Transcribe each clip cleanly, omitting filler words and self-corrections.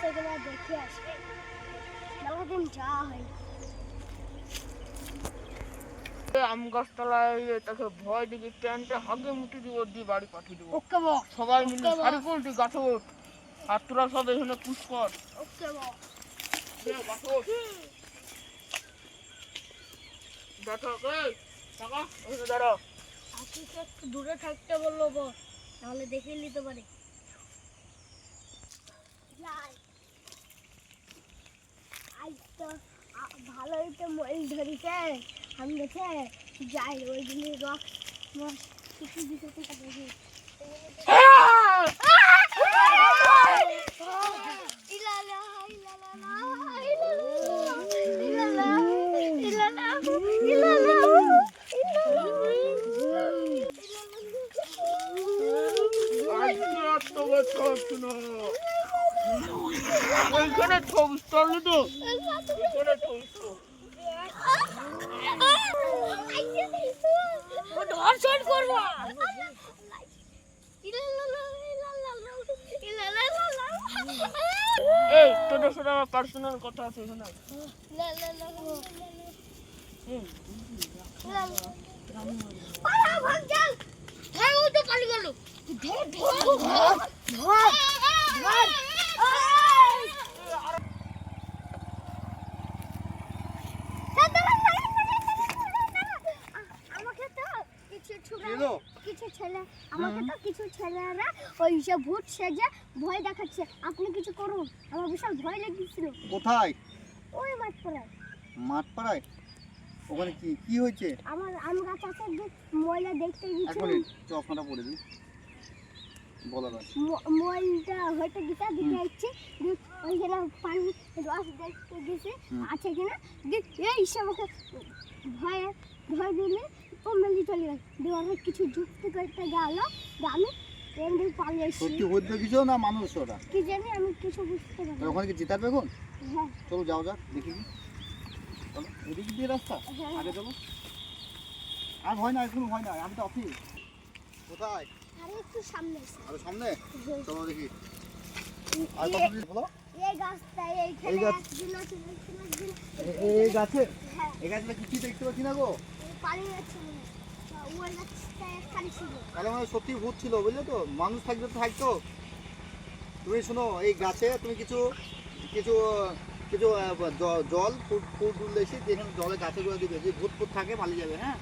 সেগুলো দেখে আসবে। মেলাদিন যাওয়া হয়। আম গাছতলায় তাকে ভয় দিকে ট্যান্টে হাগে মুটি দিব দিয়ে বাড়ি পাঠিয়ে দেবো। ওকে বস। সবাই মিলে শাড়ি পল্টি গাছে ওঠ, আর তোরা সব এখানে পুশ কর। ওকে বস। গাছে ওঠ, দেখো টাকা ওখানে দাঁড়াও। আশিকে একটু দূরে থাকতে বললো বস, তাহলে দেখে নিতে পারে। আজ তো ভালোই তো মল ধরিছে, আমি দেখে যাই ওই দিনে রক কিছু কিছু দেখি। ওইখানে ছবি চললি তো, ওইখানে ছবি তো। ধর্ষণ করবো। এই তোদের সাথে আমার পার্সোনাল কথা আছে এখানে। কিছু ছেলেরা ওই সব ভূত সেজে ভয় দেখাচ্ছে। আপনি কিছু করুন, আমার বিশাল ভয় লেগেছিল। কোথায়? ওই মাঠ পড়ায়। মাঠ পাড়ায়? ওখানে কি কি হয়েছে? আমার আম গাছ আছে, ময়লা দেখতে গেছি। এখন চশমাটা পরে দিই, বলার আছে। ময়লাটা হয়তো দিতে যাচ্ছি, ওইখানে পানি রস দেখতে গেছে আছে কিনা। এই সব ভয় ভয় দিলে ও মেলি চলে গেল। দেওয়ার কিছু যুক্তি করতে গেল, আমি এমনি পালিয়ে এসেছি। সত্যি হইতে কিছু না মানুষ ওটা কি জানি আমি কিছু বুঝতে পারি না। ওখানে কি জিতাবে এখন? হ্যাঁ চলো যাও যাক দেখি কি। চলো এদিক দিয়ে রাস্তা, আগে চলো। আর ভয় না, এখন ভয় না, আমি তো অফিস। কোথায়? আরে একটু সামনে এসে। আরে সামনে চলো দেখি। আর কত দিন বলো? এই গাছটা এইখানে এই গাছ? একদিন আছে, একদিন। এই গাছে? হ্যাঁ এই গাছটা কি দেখতে পাচ্ছি না গো? পালিয়ে যাচ্ছে মনে হয়। ওই গাছটা একখানি ছিল। তাহলে মানে সত্যি ভূত ছিল, বুঝলে তো? মানুষ থাকলে তো থাকতো। তুমি শোনো, এই গাছে তুমি কিছু কিছু কিছু জল ফুট তুললে এসে যেখানে জলে গাছে করে দিবে, যে ভূত ফুট থাকে পালিয়ে যাবে। হ্যাঁ,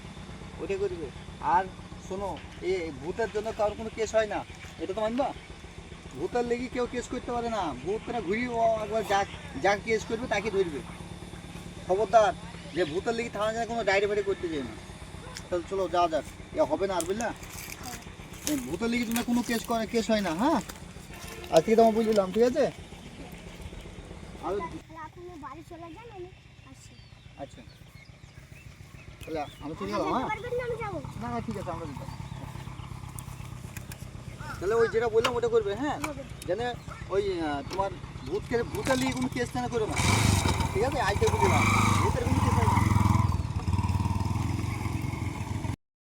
ওইটা করে দিবে। আর শোনো, এই ভূতের জন্য কারোর কোনো কেস হয় না, এটা তো মানবা? ভূতের লেগে কেউ কেস করতে পারে না। ভূত করে ঘুরিয়ে একবার যাক কেস করবে তাকে ধরবে। খবরদার, যে ভূতের লেগে থানা যায় কোনো ডায়েরি ফাইরি করতে যায় না। তাহলে চলো যাওয়া যাক, এ হবে না আর, বুঝলা? ভূতের লেগে তোমার কোনো কেস হয় না। হ্যাঁ, আজকে তোমার বুঝলাম, ঠিক আছে? আর আপনি বাড়ি চলে যান, আমি আসছি। আচ্ছা, তাহলে আমি চলে গেলাম। হ্যাঁ, পারবেন না, আমি যাবো। না না ঠিক আছে, আমরা যেতাম। তাহলে ওই যেটা বললাম ওটা করবে। হ্যাঁ, যেন ওই তোমার ভূতের লিগে কোনো কেস না করো না, ঠিক আছে? আজকে বুঝলাম ভূতের